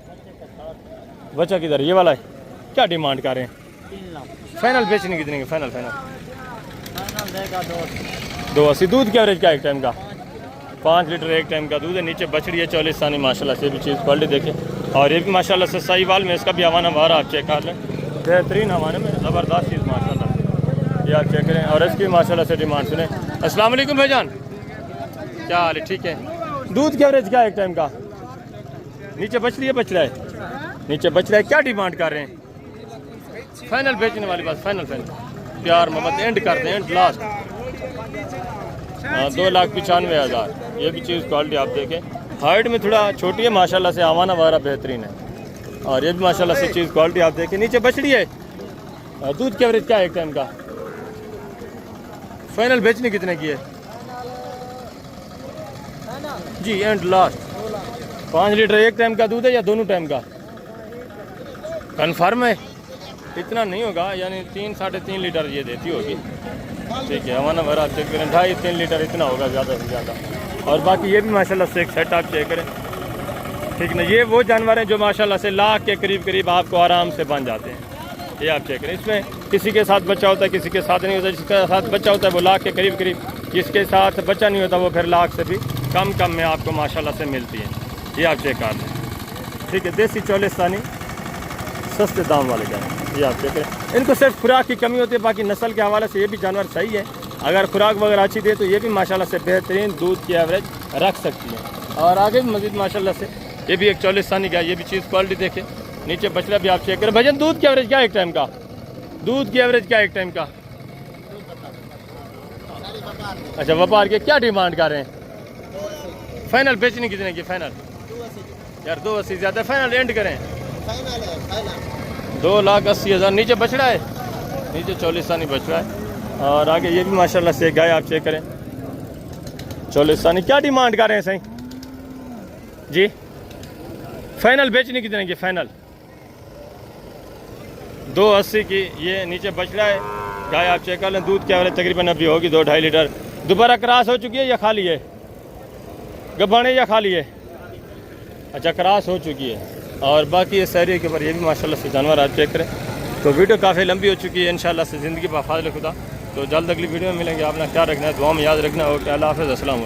बच्चा किधर? ये वाला है। क्या डिमांड कर रहे हैं? फाइनल बेचने कितने की? फाइनल 2,80। दूध की एवरेज क्या है एक टाइम का? 5 लीटर एक टाइम का दूध है। नीचे बछड़ी है 44 सानी माशाल्लाह से, भी चीज़ क्वालिटी देखें। और ये भी माशाल्लाह से साहिवाल में, इसका भी हवाना बारह आप चेक कर लें, बेहतरीन हवाने में, ज़बरदस्त चीज़ माशाल्लाह से, ये आप चेक करें। और इसकी माशाल्लाह से डिमांड सुने। अस्सलाम वालेकुम भाईजान, क्या हाल है? ठीक है। दूध की एवरेज क्या है एक टाइम का? नीचे बछड़ी है, बछड़ा है? नीचे बछड़ा है। क्या डिमांड कर रहे हैं? फाइनल बेचने वाली बात, फाइनल प्यार मोहब्बत एंड कर दें, एंड लास्ट 2,95,000। ये भी चीज़ क्वालिटी आप देखें। हाइट में थोड़ा छोटी है माशाल्लाह से, आवाना वगैरह बेहतरीन है। और ये भी माशाल्लाह से चीज़ क्वालिटी आप देखें। नीचे बछड़ी है। दूध की एवरेज क्या है एक टाइम का? फाइनल बेचने कितने की है जी? एंड लास्ट 5 लीटर एक टाइम का दूध है या दोनों टाइम का? कन्फर्म है? इतना नहीं होगा, यानी 3-3.5 लीटर ये देती होगी। ठीक है, हमारा भरा चेक करें, 2.5-3 लीटर इतना होगा ज़्यादा से ज़्यादा। और बाकी ये भी माशाल्लाह से एक सेट आप चेक करें। ठीक ना, ये वो जानवर हैं जो माशाल्लाह से लाख के करीब आपको आराम से बन जाते हैं। ये आप चेक करें। इसमें किसी के साथ बच्चा होता है, किसी के साथ नहीं होता। जिसके साथ बच्चा होता है वो लाख के करीब, जिसके साथ बच्चा नहीं होता वो फिर लाख से भी कम में आपको माशाल्लाह से मिलती है। ये आप चेक कर लें। ठीक है, देसी 44 सानी सस्ते दाम वाले गाय, ये आप चेक करें। इनको सिर्फ खुराक की कमी होती है, बाकी नस्ल के हवाले से ये भी जानवर सही है। अगर खुराक वगैरह अच्छी दे तो ये भी माशाल्लाह से बेहतरीन दूध की एवरेज रख सकती है। और आगे भी मजीद माशाल्लाह से ये भी एक 44 सानी गाय, ये भी चीज़ क्वालिटी देखें। नीचे बछड़ा भी आप चेक करें। भजन दूध की एवरेज क्या है एक टाइम का? दूध की एवरेज क्या है एक टाइम का? अच्छा, व्यापार के क्या डिमांड कर रहे हैं? फाइनल बेचने कितने की? फाइनल यार 2,80 ज़्यादा, फाइनल एंड करें। 2,80,000। नीचे बछड़ा है, नीचे 44 सानी बछड़ा है। और आगे ये भी माशाल्लाह से गाय आप चेक करें, 44 सानी। क्या डिमांड कर रहे हैं सही जी? फाइनल बेचने कितने की? फाइनल 2,80 की। ये नीचे बछड़ा है, गाय आप चेक कर लें। दूध की एवरेज तकरीबन अभी होगी 2-2.5 लीटर। दोबारा क्रॉस हो चुकी है या खाली है? गब्बाने या खाली है? अच्छा, क्रॉस हो चुकी है। और बाकी ये शहरी के ऊपर ये भी माशाल्लाह से जानवर आप चेक करें। तो वीडियो काफ़ी लंबी हो चुकी है, इंशाल्लाह से ज़िंदगी बफाज़िल खुदा। तो जल्द अगली वीडियो में मिलेंगे। अपना ख्याल रखना है, दुआ में याद रखना। ओके, अल्लाह हाफ़िज़, अस्सलाम वालेकुम।